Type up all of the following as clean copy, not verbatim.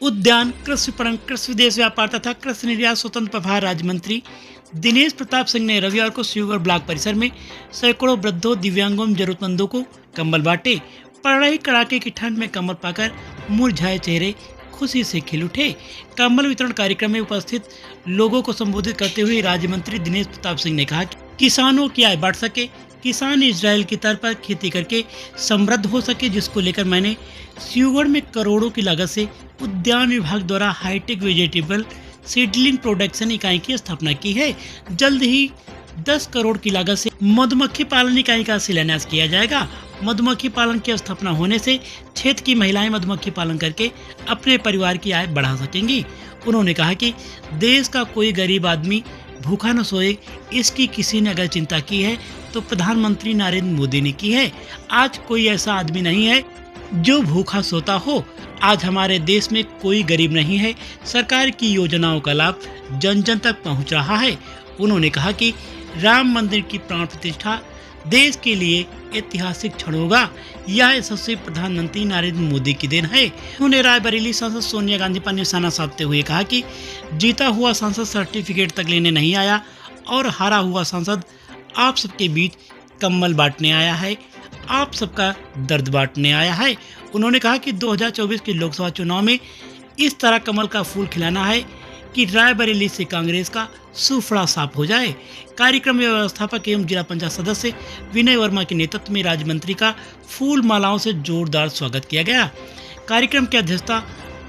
उद्यान, कृषि विपणन, कृषि विदेश व्यापार तथा कृषि निर्यात स्वतंत्र प्रभार राज्य मंत्री दिनेश प्रताप सिंह ने रविवार को शिवगढ़ ब्लॉक परिसर में सैकड़ों वृद्धों, दिव्यांगों एवं जरूरतमंदों को कंबल बांटे। पड़ रही कड़ाके की ठंड में कंबल पाकर मुरझाए चेहरे खुशी से खिल उठे। कंबल वितरण कार्यक्रम में उपस्थित लोगों को संबोधित करते हुए राज्य मंत्री दिनेश प्रताप सिंह ने कहा कि किसानों की आय बढ़ सके, किसान इजराइल की तर्ज पर खेती करके समृद्ध हो सके, जिसको लेकर मैंने शिवगढ़ में करोड़ों की लागत से उद्यान विभाग द्वारा हाईटेक वेजिटेबल सीडलिंग प्रोडक्शन इकाई की स्थापना की है। जल्द ही 10 करोड़ की लागत से मधुमक्खी पालन इकाई का शिलान्यास किया जाएगा। मधुमक्खी पालन की स्थापना होने से क्षेत्र की महिलाएं मधुमक्खी पालन करके अपने परिवार की आय बढ़ा सकेंगी। उन्होंने कहा कि देश का कोई गरीब आदमी भूखा न सोए, इसकी किसी ने अगर चिंता की है तो प्रधानमंत्री नरेंद्र मोदी ने की है। आज कोई ऐसा आदमी नहीं है जो भूखा सोता हो। आज हमारे देश में कोई गरीब नहीं है। सरकार की योजनाओं का लाभ जन जन तक पहुंच रहा है। उन्होंने कहा कि राम मंदिर की प्राण प्रतिष्ठा देश के लिए ऐतिहासिक क्षण होगा। यह यशस्वी प्रधानमंत्री नरेंद्र मोदी की देन है। उन्होंने रायबरेली सांसद सोनिया गांधी पर निशाना साधते हुए कहा कि जीता हुआ सांसद सर्टिफिकेट तक लेने नहीं आया और हारा हुआ सांसद आप सबके बीच कंबल बांटने आया है, आप सबका दर्द बांटने आया है। उन्होंने कहा कि 2024 के लोकसभा चुनाव में इस तरह कमल का फूल खिलाना है कि रायबरेली से कांग्रेस का सूफड़ा साफ हो जाए। कार्यक्रम में व्यवस्थापक एवं जिला पंचायत सदस्य विनय वर्मा के नेतृत्व में राज्य मंत्री का फूल मालाओं से जोरदार स्वागत किया गया। कार्यक्रम की अध्यक्षता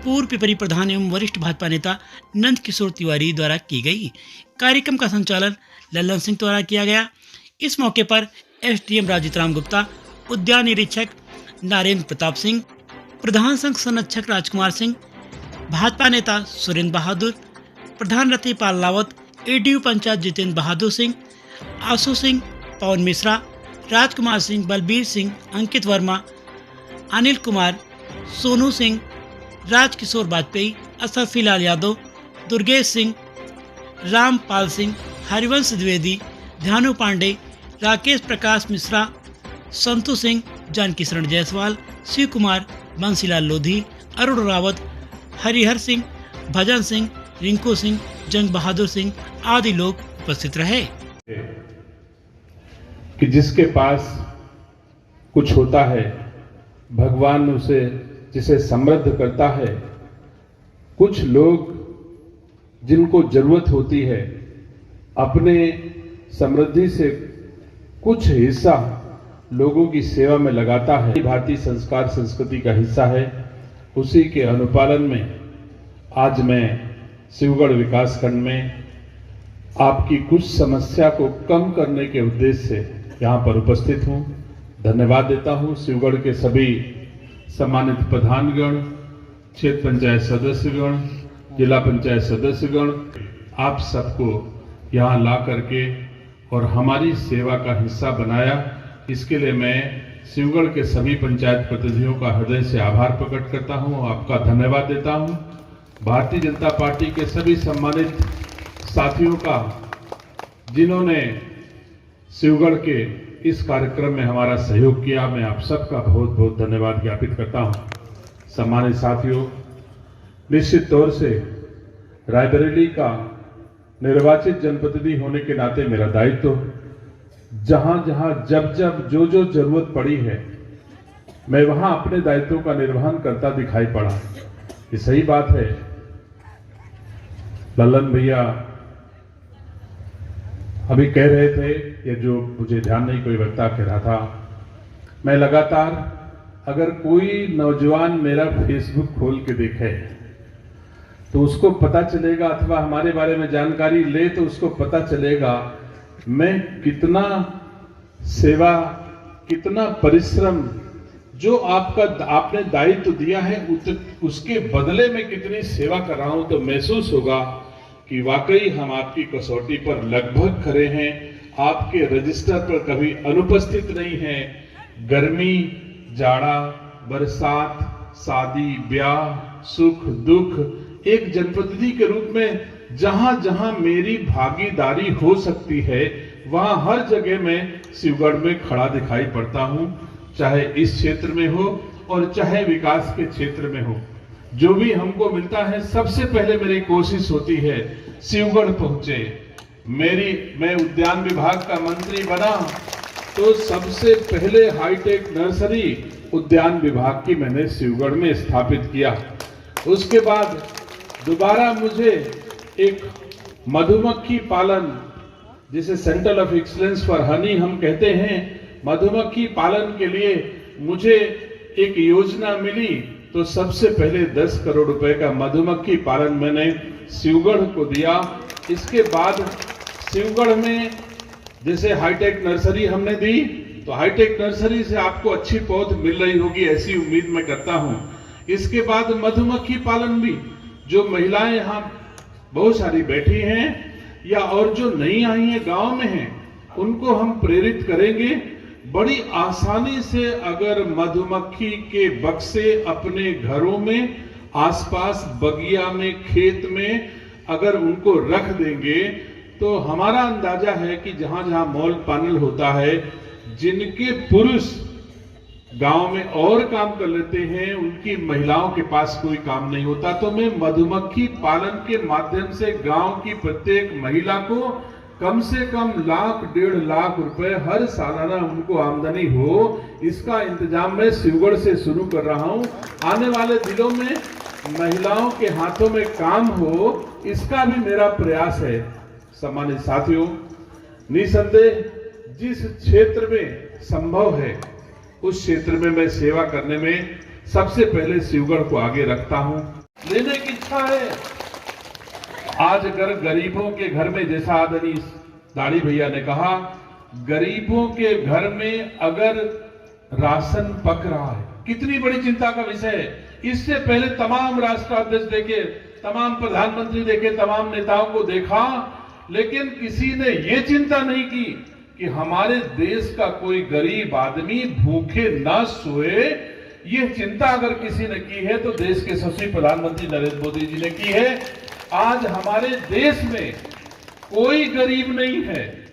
पूर्व पिपरी प्रधान एवं वरिष्ठ भाजपा नेता नंद किशोर तिवारी द्वारा की गई। कार्यक्रम का संचालन लल्लन सिंह द्वारा किया गया। इस मौके पर एसडीएम राजित राम गुप्ता, उद्यान निरीक्षक नरेंद्र प्रताप सिंह, प्रधान संघ संरक्षक राजकुमार सिंह, भाजपा नेता सुरेंद्र बहादुर, प्रधान रति पाल रावत, एडीयू पंचायत जितेंद्र बहादुर सिंह, आशु सिंह, पवन मिश्रा, राजकुमार सिंह, बलबीर सिंह, अंकित वर्मा, अनिल कुमार, सोनू सिंह, राजकिशोर वाजपेयी, असरफी लाल यादव, दुर्गेश सिंह, रामपाल सिंह, हरिवंश द्विवेदी, ध्यानु पांडे, राकेश प्रकाश मिश्रा, संतु सिंह, जानकी शरण जायसवाल, शिव कुमार, बंसीलाल लोधी, अरुण रावत, हरिहर सिंह, भजन सिंह, रिंकू सिंह, जंग बहादुर सिंह आदि लोग उपस्थित रहे। कि जिसके पास कुछ होता है भगवान उसे जिसे समृद्ध करता है। कुछ लोग जिनको जरूरत होती है अपने समृद्धि से कुछ हिस्सा लोगों की सेवा में लगाता है। भारतीय संस्कार संस्कृति का हिस्सा है। उसी के अनुपालन में आज मैं शिवगढ़ विकासखंड में आपकी कुछ समस्या को कम करने के उद्देश्य से यहाँ पर उपस्थित हूँ। धन्यवाद देता हूँ शिवगढ़ के सभी सम्मानित प्रधानगण, क्षेत्र पंचायत सदस्यगण, जिला पंचायत सदस्यगण, आप सबको यहाँ ला करके और हमारी सेवा का हिस्सा बनाया। इसके लिए मैं शिवगढ़ के सभी पंचायत प्रतिनिधियों का हृदय से आभार प्रकट करता हूँ, आपका धन्यवाद देता हूँ। भारतीय जनता पार्टी के सभी सम्मानित साथियों का जिन्होंने शिवगढ़ के इस कार्यक्रम में हमारा सहयोग किया, मैं आप सबका बहुत बहुत धन्यवाद ज्ञापित करता हूँ। सम्मानित साथियों, निश्चित तौर से रायबरेली का निर्वाचित जनप्रतिनिधि होने के नाते मेरा दायित्व जहां जहां जब जब जो जो जरूरत पड़ी है मैं वहां अपने दायित्वों का निर्वहन करता दिखाई पड़ा। ये सही बात है। लल्लन भैया अभी कह रहे थे, ये जो मुझे ध्यान नहीं कोई वक्ता कह रहा था, मैं लगातार अगर कोई नौजवान मेरा फेसबुक खोल के देखे तो उसको पता चलेगा, अथवा हमारे बारे में जानकारी ले तो उसको पता चलेगा मैं कितना सेवा, कितना परिश्रम, जो आपने दायित्व दिया है उसके बदले में कितनी सेवा कर रहा हूं। तो महसूस होगा कि वाकई हम आपकी कसौटी पर लगभग खरे हैं। आपके रजिस्टर पर कभी अनुपस्थित नहीं है। गर्मी, जाड़ा, बरसात, शादी, ब्याह, सुख, दुख, एक जनप्रतिनिधि के रूप में जहां जहां मेरी भागीदारी हो सकती है वहां हर जगह मैं शिवगढ़ में खड़ा दिखाई पड़ता हूं, चाहे इस क्षेत्र में हो और चाहे विकास के क्षेत्र में हो। जो भी हमको मिलता है सबसे पहले मेरी कोशिश होती है शिवगढ़ पहुंचे। मैं उद्यान विभाग का मंत्री बना तो सबसे पहले हाईटेक नर्सरी उद्यान विभाग की मैंने शिवगढ़ में स्थापित किया। उसके बाद दोबारा मुझे एक मधुमक्खी पालन, जिसे centre of excellence for Honey हम कहते हैं, मधुमक्खी पालन के लिए मुझे एक योजना मिली तो सबसे पहले 10 करोड़ रुपए का मधुमक्खी पालन मैंने शिवगढ़ को दिया। इसके बाद शिवगढ़ में जैसे हाईटेक नर्सरी हमने दी तो हाईटेक नर्सरी से आपको अच्छी पौध मिल रही होगी, ऐसी उम्मीद मैं करता हूं। इसके बाद मधुमक्खी पालन भी, जो महिलाएं यहाँ बहुत सारी बैठी हैं या और जो नई आई हैं गांव में हैं, उनको हम प्रेरित करेंगे। बड़ी आसानी से अगर मधुमक्खी के बक्से अपने घरों में, आसपास बगिया में, खेत में अगर उनको रख देंगे तो हमारा अंदाजा है कि जहां जहां मॉल पैनल होता है, जिनके पुरुष गांव में और काम कर लेते हैं, उनकी महिलाओं के पास कोई काम नहीं होता। तो मैं मधुमक्खी पालन के माध्यम से गांव की प्रत्येक महिला को कम से कम 1,00,000 1.5 लाख रुपए हर सालाना उनको आमदनी हो, इसका इंतजाम मैं शिवगढ़ से शुरू कर रहा हूं। आने वाले दिनों में महिलाओं के हाथों में काम हो, इसका भी मेरा प्रयास है। सम्मानित साथियों, निसंदेह जिस क्षेत्र में संभव है उस क्षेत्र में मैं सेवा करने में सबसे पहले शिवगढ़ को आगे रखता हूं। लेने की इच्छा है। आज अगर गरीबों के घर में, जैसा आदरणीय दाढ़ी भैया ने कहा, गरीबों के घर में अगर राशन पक रहा है, कितनी बड़ी चिंता का विषय है। इससे पहले तमाम राष्ट्राध्यक्ष देखे, तमाम प्रधानमंत्री देखे, तमाम नेताओं को देखा, लेकिन किसी ने ये चिंता नहीं की कि हमारे देश का कोई गरीब आदमी भूखे ना सोए। ये चिंता अगर किसी ने की है तो देश के यशस्वी प्रधानमंत्री नरेंद्र मोदी जी ने की है। आज हमारे देश में कोई गरीब नहीं है।